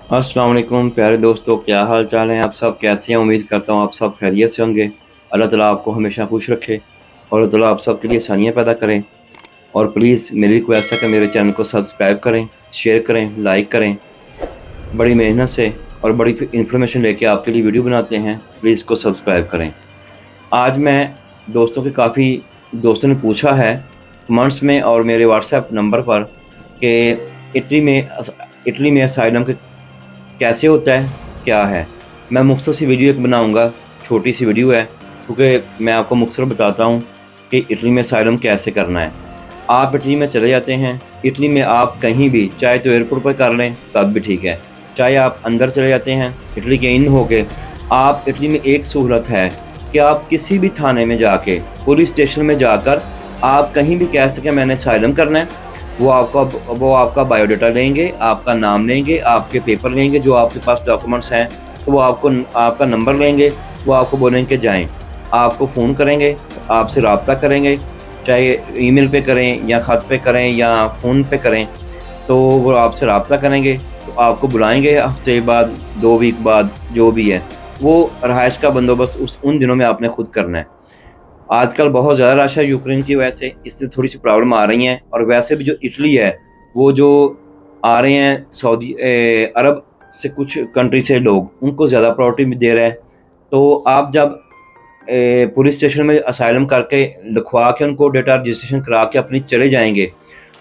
अस्सलाम वालेकुम प्यारे दोस्तों, क्या हाल चाल है? आप सब कैसे हैं? उम्मीद करता हूँ आप सब खैरियत से होंगे। अल्लाह ताला आपको हमेशा खुश रखे और अल्लाह ताला आप सब के लिए आसानियाँ पैदा करें। और प्लीज़ मेरी रिक्वेस्ट है कि मेरे चैनल को सब्सक्राइब करें, शेयर करें, लाइक करें। बड़ी मेहनत से और बड़ी इन्फॉर्मेशन लेके आपके लिए वीडियो बनाते हैं, प्लीज़ इसको सब्सक्राइब करें। आज मैं दोस्तों के काफ़ी दोस्तों ने पूछा है कमेंट्स में और मेरे व्हाट्सएप नंबर पर कि इटली में असाइलम के कैसे होता है, क्या है? मैं मुख्तसर सी वीडियो एक बनाऊँगा, छोटी-सी वीडियो है, क्योंकि मैं आपको मुख्तसर बताता हूँ कि इटली में असाइलम कैसे करना है। आप इटली में चले जाते हैं, इटली में आप कहीं भी, चाहे तो एयरपोर्ट पर कर लें, तब भी ठीक है। चाहे आप अंदर चले जाते हैं, इटली के इन होके, आप इटली में एक सहूलत है कि आप किसी भी थाने में जाके, पुलिस स्टेशन में जाकर आप कहीं भी कह सकें मैंने असाइलम करना है। वो आपका बायोडाटा लेंगे, आपका नाम लेंगे, आपके पेपर लेंगे, जो आपके पास डॉक्यूमेंट्स हैं, तो वो आपका नंबर लेंगे, वो आपको बोलेंगे कि जाएँ। आपको फ़ोन करेंगे, आपसे राब्ता करेंगे, चाहे ईमेल पे करें या ख़त पे करें या फ़ोन पे करें, तो वो आपसे राब्ता करेंगे, तो आपको बुलाएँगे हफ़्ते बाद, 2 वीक बाद, जो भी है। वो रहाइश का बंदोबस्त उन दिनों में आपने खुद करना है। आजकल बहुत ज़्यादा रश है यूक्रेन की वजह से, इससे थोड़ी-सी प्रॉब्लम आ रही हैं और वैसे भी जो इटली है, वो जो आ रहे हैं अरब से कुछ कंट्री से लोग, उनको ज़्यादा प्रायोरिटी दे रहा है। तो आप जब पुलिस स्टेशन में असाइलम करके लिखवा के उनको डेटा रजिस्ट्रेशन करा के अपनी चले जाएँगे,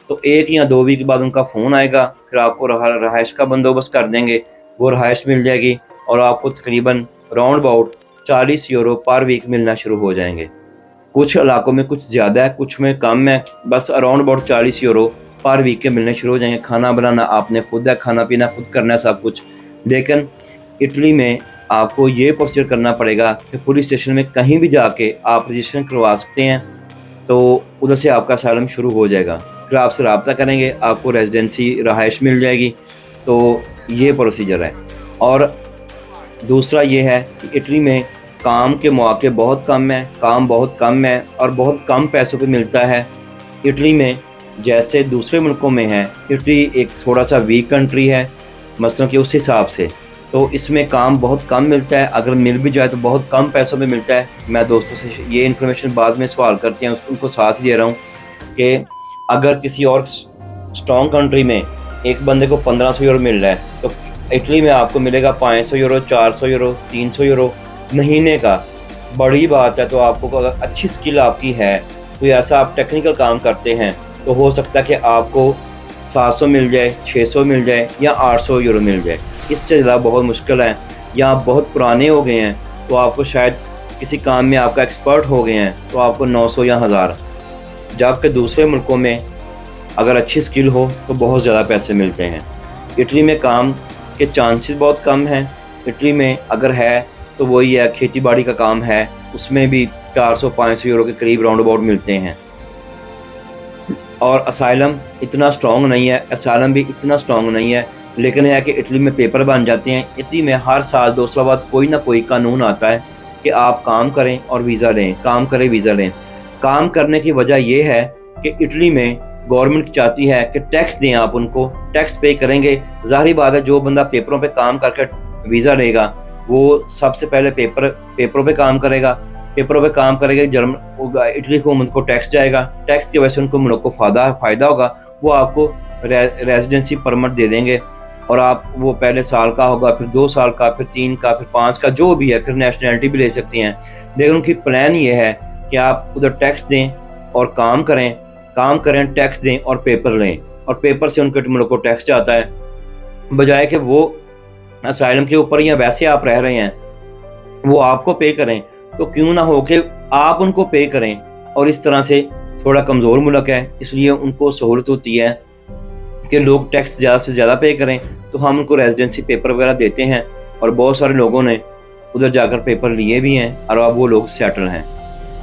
तो 1 या 2 वीक बाद उनका फ़ोन आएगा, फिर आपको रहाइश का बंदोबस्त कर देंगे, वो रहाइश मिल जाएगी और आपको तकरीबन राउंड अबाउट €40 पर वीक मिलना शुरू हो जाएँगे। कुछ इलाकों में कुछ ज़्यादा है, कुछ में कम है, बस अराउंड अबाउट €40 पर वीक के मिलने शुरू हो जाएँगे। खाना बनाना आपने खुद है, खाना-पीना खुद करना है सब कुछ। लेकिन इटली में आपको ये प्रोसीजर करना पड़ेगा कि पुलिस स्टेशन में कहीं भी जाके आप रजिस्ट्रेशन करवा सकते हैं, तो उधर से आपका असाइलम शुरू हो जाएगा। फिर आपसे राब्ता करेंगे, आपको रेज़िडेंसी रहाइश मिल जाएगी, तो ये प्रोसीजर है। और दूसरा ये है कि इटली में काम के मौके बहुत कम हैं, काम बहुत कम है और बहुत कम पैसों पे मिलता है। इटली में जैसे दूसरे मुल्कों में है, इटली एक थोड़ा-सा वीक कंट्री है, मसलन कि उस हिसाब से, तो इसमें काम बहुत कम मिलता है, अगर मिल भी जाए तो बहुत कम पैसों में मिलता है। मैं दोस्तों से ये इन्फॉर्मेशन बाद में सवाल करते हैं, उनको साथ ही दे रहा हूँ कि अगर किसी और स्ट्रॉन्ग कंट्री में एक बंदे को €1500 मिल रहा है, तो इटली में आपको मिलेगा €500, €400, €300 महीने का। बड़ी बात है। तो आपको अगर अच्छी स्किल आपकी है, कोई ऐसा आप टेक्निकल काम करते हैं, तो हो सकता है कि आपको 700 मिल जाए, 600 मिल जाए या €800 मिल जाए। इससे ज़्यादा बहुत मुश्किल है। या आप बहुत पुराने हो गए हैं, तो आपको शायद किसी काम में आपका एक्सपर्ट हो गए हैं, तो आपको 900 या 1000। जबकि दूसरे मुल्कों में अगर अच्छी स्किल हो तो बहुत ज़्यादा पैसे मिलते हैं। इटली में काम के चांसेस बहुत कम हैं। इटली में अगर है तो वही है, खेती बाड़ी का काम है, उसमें भी €400-500 के करीब राउंड अबाउट मिलते हैं। और असाइलम इतना स्ट्रॉन्ग नहीं है, असाइलम भी इतना स्ट्रॉन्ग नहीं है, लेकिन है कि इटली में पेपर बन जाते हैं। इटली में हर साल 2 साल बाद कोई ना कोई कानून आता है कि आप काम करें और वीज़ा लें, काम करें वीज़ा लें। काम करने की वजह ये है कि इटली में गवर्नमेंट चाहती है कि टैक्स दें, आप उनको टैक्स पे करेंगे। ज़ाहिर बात है, जो बंदा पेपरों पे काम करके वीज़ा लेगा, वो सबसे पहले पेपरों पे काम करेगा। पेपरों पे काम करेंगे, इटली हुकूमत को टैक्स जाएगा, टैक्स की वजह से उनको मुल्क को फ़ायदा होगा। वो आपको रेज़िडेंसी परमिट दे देंगे और आप वो पहले साल का होगा, फिर 2 साल का, फिर 3 का, फिर 5 का, जो भी है, फिर नेशनैलिटी भी ले सकती हैं। लेकिन उनकी प्लान ये है कि आप उधर टैक्स दें और काम करें, टैक्स दें और पेपर लें, और पेपर से उनके मुल्क को टैक्स जाता है। बजाय कि वो असाइलम के ऊपर या वैसे आप रह रहे हैं, वो आपको पे करें, तो क्यों ना हो कि आप उनको पे करें। और इस तरह से थोड़ा कमज़ोर मुल्क है, इसलिए उनको सहूलत होती है कि लोग टैक्स ज़्यादा से ज़्यादा पे करें, तो हम उनको रेज़िडेंसी पेपर वगैरह देते हैं। और बहुत सारे लोगों ने उधर जाकर पेपर लिए भी हैं और अब वो लोग सेटल हैं।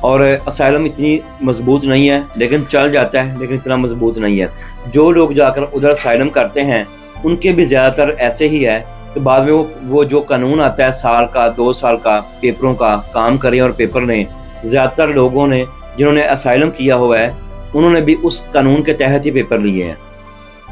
और असाइलम इतनी मज़बूत नहीं है, लेकिन चल जाता है, लेकिन इतना मज़बूत नहीं है। जो लोग जाकर उधर असाइलम करते हैं, उनके भी ज़्यादातर ऐसे ही है कि बाद में वो जो कानून आता है साल का, 2 साल का, पेपरों का, काम करें और पेपर लें, ज़्यादातर लोगों ने जिन्होंने असाइलम किया हुआ है, उन्होंने भी उस कानून के तहत ही पेपर लिए हैं।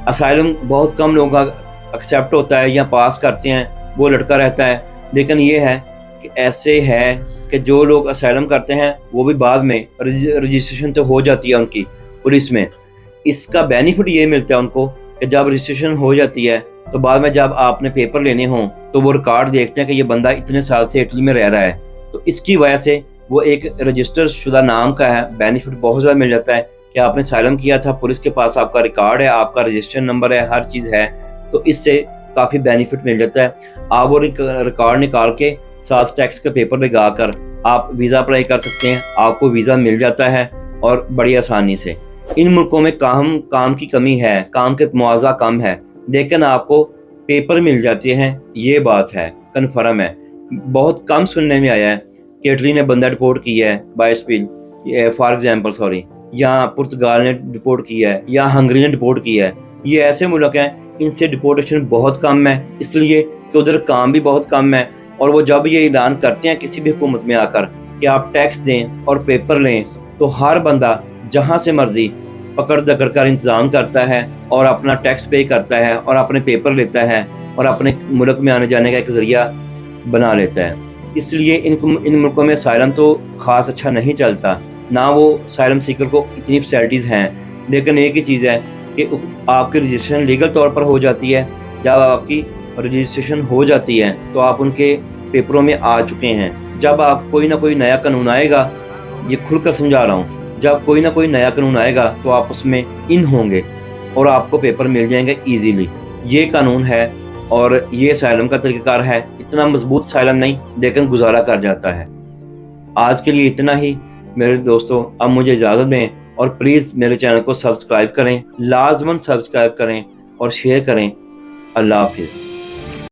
असाइलम बहुत कम लोगों का एक्सेप्ट होता है या पास करते हैं वो लटका रहता है। लेकिन ये है कि ऐसे है कि जो लोग असाइलम करते हैं वो भी बाद में रजिस्ट्रेशन तो हो जाती है उनकी पुलिस में। इसका बेनिफिट ये मिलता है उनको कि जब रजिस्ट्रेशन हो जाती है तो बाद में जब आपने पेपर लेने हों तो वो रिकॉर्ड देखते हैं कि ये बंदा इतने साल से इटली में रह रहा है, तो इसकी वजह से वो एक रजिस्टर शुदा नाम का है बेनिफिट बहुत ज़्यादा मिल जाता है कि आपने साइलम किया था, पुलिस के पास आपका रिकॉर्ड है, आपका रजिस्ट्रेशन नंबर है, हर चीज़ है, तो इससे काफ़ी बेनिफिट मिल जाता है। आप वो रिकॉर्ड निकाल के साथ टैक्स का पेपर लगा कर आप वीज़ा अप्लाई कर सकते हैं, आपको वीज़ा मिल जाता है और बड़ी आसानी से। इन मुल्कों में काम की कमी है, काम के मुआवजा कम है, लेकिन आपको पेपर मिल जाते हैं, ये बात है, कन्फर्म है। बहुत कम सुनने में आया है कि इटली ने बंदा डिपोर्ट किया है by speed, for example sorry, या पुर्तगाल ने डिपोर्ट किया है या हंगरी ने डिपोर्ट किया है। ये ऐसे मुल्क हैं इनसे डिपोर्टेशन बहुत कम है, इसलिए कि उधर काम भी बहुत कम है। और वो जब ये ऐलान करते हैं किसी भी हुकूमत में आकर कि आप टैक्स दें और पेपर लें, तो हर बंदा जहाँ से मर्जी पकड़ दकड़ कर इंतज़ाम करता है और अपना टैक्स पे करता है और अपने पेपर लेता है और अपने मुल्क में आने जाने का एक ज़रिया बना लेता है। इसलिए इन मुल्कों में असाइलम तो ख़ास अच्छा नहीं चलता, ना वो असाइलम सीकर को इतनी फैसिलिटीज़ हैं। लेकिन एक ही चीज़ है कि आपकी रजिस्ट्रेशन लीगल तौर पर हो जाती है। जब आपकी रजिस्ट्रेशन हो जाती है तो आप उनके पेपरों में आ चुके हैं। जब आप कोई ना कोई नया कानून आएगा, ये खुलकर समझा रहा हूँ, जब कोई ना कोई नया कानून आएगा तो आप उसमें इन होंगे और आपको पेपर मिल जाएंगे ईजीली। ये कानून है और ये असाइलम का तरीक़ाकार है। इतना मजबूत असाइलम नहीं, लेकिन गुजारा कर जाता है। आज के लिए इतना ही मेरे दोस्तों, अब मुझे इजाज़त दें और प्लीज़ मेरे चैनल को सब्सक्राइब करें, लाजमन सब्सक्राइब करें और शेयर करें। अल्लाह हाफिज़।